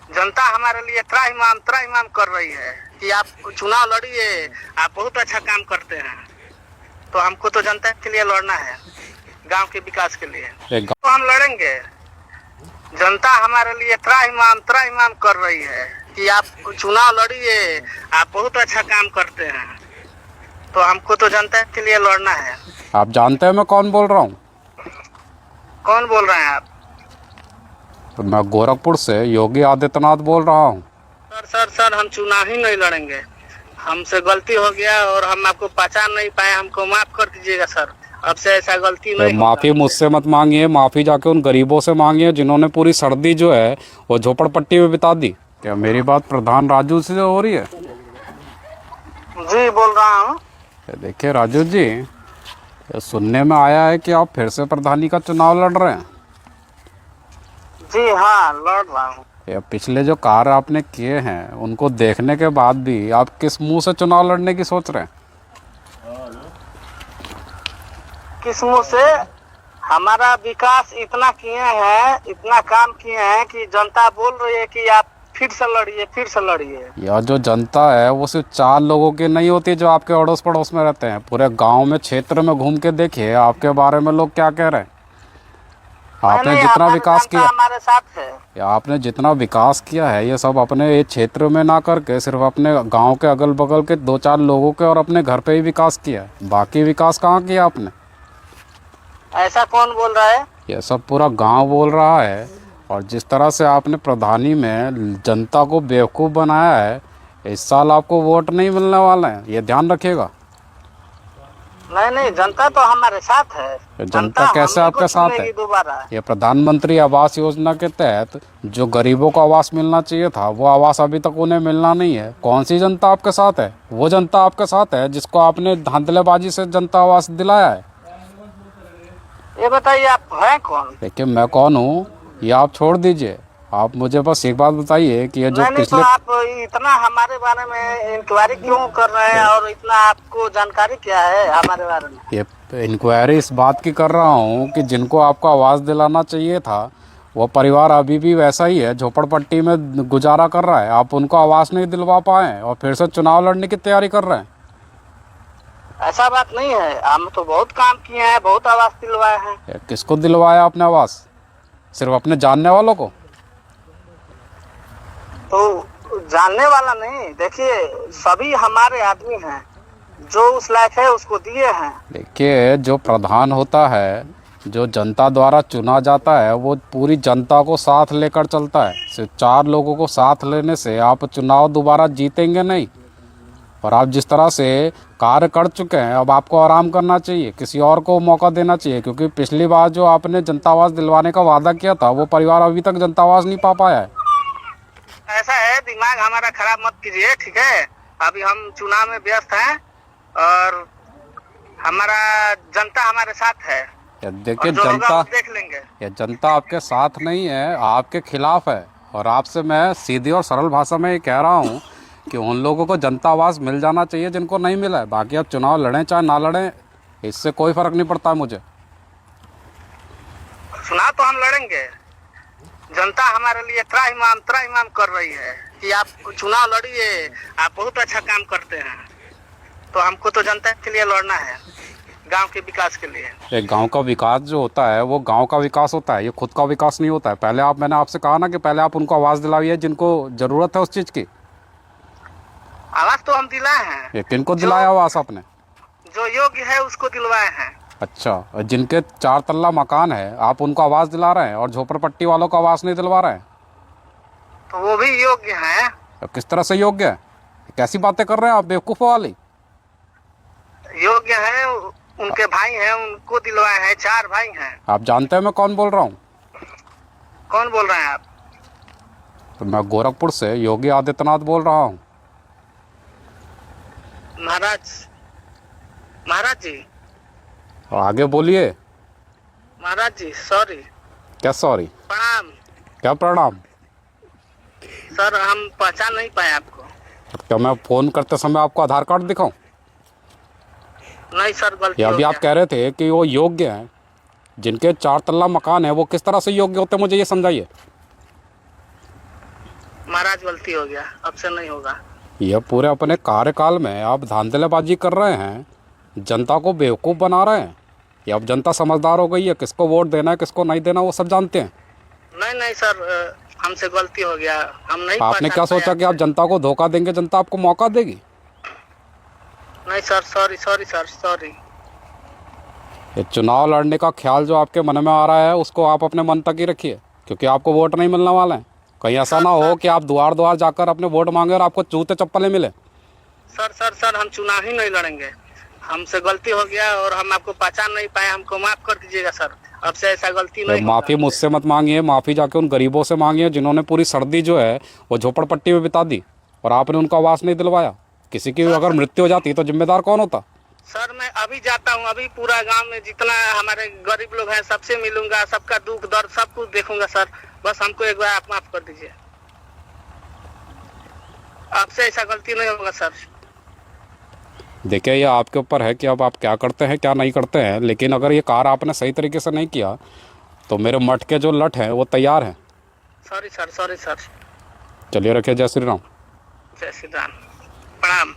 जनता हमारे लिए त्राहिमाम कर रही है कि आप चुनाव लड़िए, आप बहुत अच्छा काम करते हैं। तो हमको तो जनता के लिए लड़ना है, गांव के विकास के लिए तो हम लड़ेंगे। जनता हमारे लिए त्राहिमाम कर रही है कि आप चुनाव लड़िए, आप बहुत अच्छा काम करते हैं। तो हमको तो जनता के लिए लड़ना है। आप जानते हैं मैं कौन बोल रहा हूँ? कौन बोल रहे हैं आप? तो मैं गोरखपुर से योगी आदित्यनाथ बोल रहा हूँ। सर हम चुनाव ही नहीं लड़ेंगे, हमसे गलती हो गया और हम आपको पहचान नहीं पाए, हमको माफ कर दीजिएगा सर। अब से ऐसा गलती नहीं होगा। माफ़ी मुझसे मत मांगिए, माफ़ी जाके उन गरीबों से मांगिए जिन्होंने पूरी सर्दी जो है वो झोपड़पट्टी में बिता दी। क्या मेरी बात प्रधान राजू से हो रही है? जी बोल रहा हूँ। देखिए राजू जी, सुनने में आया है कि आप फिर से प्रधानी का चुनाव लड़ रहे हैं। जी हाँ, लड़ रहा हूँ। ये पिछले जो कार्य आपने किए हैं उनको देखने के बाद भी आप किस मुंह से चुनाव लड़ने की सोच रहे हैं? किस मुँह से? हमारा विकास इतना किए हैं, इतना काम किए हैं कि जनता बोल रही है कि आप फिर से लड़िए। यह जो जनता है वो सिर्फ 4 लोगों की नहीं होती जो आपके अड़ोस पड़ोस में रहते हैं। पूरे गांव में, क्षेत्र में घूम के देखिए आपके बारे में लोग क्या कह रहे हैं। आपने जितना विकास किया, हमारे साथ है। या आपने जितना विकास किया है ये सब अपने एक क्षेत्र में ना करके सिर्फ अपने गांव के अगल बगल के 2-4 लोगों के और अपने घर पे ही विकास किया है। बाकी विकास कहाँ किया आपने? ऐसा कौन बोल रहा है? ये सब पूरा गांव बोल रहा है। और जिस तरह से आपने प्रधानी में जनता को बेवकूफ़ बनाया है, इस साल आपको वोट नहीं मिलने वाला है, ये ध्यान रखिएगा। नहीं, जनता तो हमारे साथ है। जनता कैसे आपके साथ है? दोबारा ये प्रधानमंत्री आवास योजना के तहत जो गरीबों को आवास मिलना चाहिए था वो आवास अभी तक उन्हें मिलना नहीं है। कौन सी जनता आपके साथ है? वो जनता आपके साथ है जिसको आपने धांधलेबाजी से जनता आवास दिलाया है। ये बताइए आप हैं कौन? देखिए मैं कौन हूँ ये आप छोड़ दीजिए, आप मुझे बस एक बात बताइए कि ये जो नहीं, पिछले तो आप इतना हमारे बारे में इंक्वायरी क्यों कर रहे हैं और इतना आपको जानकारी क्या है हमारे बारे में? ये इंक्वायरी इस बात की कर रहा हूँ कि जिनको आपको आवास दिलाना चाहिए था वो परिवार अभी भी वैसा ही है, झोपड़पट्टी में गुजारा कर रहा है। आप उनको आवास नहीं दिलवा पाए और फिर से चुनाव लड़ने की तैयारी कर रहे हैं। ऐसा बात नहीं है, हम तो बहुत काम किए हैं, बहुत आवास दिलवाए हैं। किसको दिलवाया आपने आवास? सिर्फ अपने जानने वालों को? तो जानने वाला नहीं, देखिए सभी हमारे आदमी हैं, जो उस लायक है उसको दिए हैं। देखिए जो प्रधान होता है, जो जनता द्वारा चुना जाता है, वो पूरी जनता को साथ लेकर चलता है। सिर्फ 4 लोगों को साथ लेने से आप चुनाव दोबारा जीतेंगे नहीं। और आप जिस तरह से कार्य कर चुके हैं अब आपको आराम करना चाहिए, किसी और को मौका देना चाहिए। क्योंकि पिछली बार जो आपने जनता आवास दिलवाने का वादा किया था वो परिवार अभी तक जनता आवास नहीं पा पाया है। ऐसा है, दिमाग हमारा खराब मत कीजिए, ठीक है? अभी हम चुनाव में व्यस्त हैं और हमारा जनता हमारे साथ है। देखिए जनता देख लेंगे। ये जनता आपके साथ नहीं है, आपके खिलाफ है। और आपसे मैं सीधी और सरल भाषा में ये कह रहा हूँ कि उन लोगों को जनता आवास मिल जाना चाहिए जिनको नहीं मिला है। बाकी आप चुनाव लड़ें चाहे ना लड़ें, इससे कोई फर्क नहीं पड़ता है मुझे। चुनाव तो हम लड़ेंगे। जनता हमारे लिए त्राहिमाम कर रही है कि आप चुनाव लड़िए, आप बहुत अच्छा काम करते हैं। तो हमको तो जनता के लिए लड़ना है, गांव के विकास के लिए। एक गांव का विकास जो होता है वो गांव का विकास होता है, ये खुद का विकास नहीं होता है। पहले मैंने आपसे कहा ना कि पहले आप उनको आवाज़ दिलाइए जिनको ज़रूरत है उस चीज़ की। आवास तो हम दिलाए हैं। ये किनको दिलाया आवास आपने? जो योग्य है उसको दिलवाए हैं। अच्छा, और जिनके 4 तल्ला मकान है आप उनको आवास दिला रहे हैं और झोपड़पट्टी वालों को आवास नहीं दिलवा रहे हैं? तो वो भी योग्य हैं। तो किस तरह से योग्य है? कैसी बातें कर रहे हैं आप, बेवकूफ़ वाली? योग्य है, उनके भाई हैं, उनको दिलवाए हैं। 4 भाई हैं। आप जानते हैं मैं कौन बोल रहा हूँ? कौन बोल रहे हैं आप? तो मैं गोरखपुर से योगी आदित्यनाथ बोल रहा हूँ। महाराज जी। आगे बोलिए। महाराज जी सॉरी। क्या सॉरी? प्रणाम। क्या प्रणाम? सर हम पहचान नहीं पाए आपको। क्या मैं फ़ोन करते समय आपको आधार कार्ड दिखाऊं? नहीं सर, गलती अभी आप कह रहे थे कि वो योग्य हैं, जिनके 4 तल्ला मकान है वो किस तरह से योग्य होते हैं मुझे ये समझाइए। महाराज गलती हो गया, अब से नहीं होगा। ये पूरे अपने कार्यकाल में आप धांधलेबाजी कर रहे हैं, जनता को बेवकूफ़ बना रहे हैं। ये अब जनता समझदार हो गई है, किसको वोट देना है किसको नहीं देना वो सब जानते हैं। नहीं सर, हमसे गलती हो गया, हम नहीं। आपने क्या सोचा कि आप जनता को धोखा देंगे, जनता आपको मौका देगी? नहीं सर, सॉरी सर, सॉरी। ये चुनाव लड़ने का ख्याल जो आपके मन में आ रहा है उसको आप अपने मन तक ही रखिए, क्योंकि आपको वोट नहीं मिलने वाले हैं। कहीं ऐसा ना हो कि आप द्वार द्वार जाकर अपने वोट मांगे और आपको जूते चप्पलें मिले। सर, हम चुनाव ही नहीं लड़ेंगे, हमसे गलती हो गया और हम आपको पहचान नहीं पाए, हमको माफ कर दीजिएगा सर, अब से ऐसा गलती नहीं। माफ़ी मुझसे मत मांगिए, माफ़ी जाके उन गरीबों से मांगिए जिन्होंने पूरी सर्दी जो है वो झोपड़पट्टी में बिता दी और आपने उनको आवास नहीं दिलवाया। किसी की अगर मृत्यु हो जाती तो जिम्मेदार कौन होता? सर मैं अभी जाता हूँ, अभी पूरा गांव में जितना हमारे गरीब लोग हैं सबसे मिलूंगा, सबका दुख दर्द सब कुछ देखूंगा सर, बस हमको एक बार आप माफ कर दीजिए, आपसे ऐसा गलती नहीं होगा सर। देखिए ये आपके ऊपर है कि अब आप क्या करते हैं क्या नहीं करते हैं, लेकिन अगर ये कार्य आपने सही तरीके से नहीं किया तो मेरे मठ के जो लठ हैं वो तैयार हैं। Sorry sir. चलिए रखिए, जय श्री राम। जय श्री राम, प्रणाम।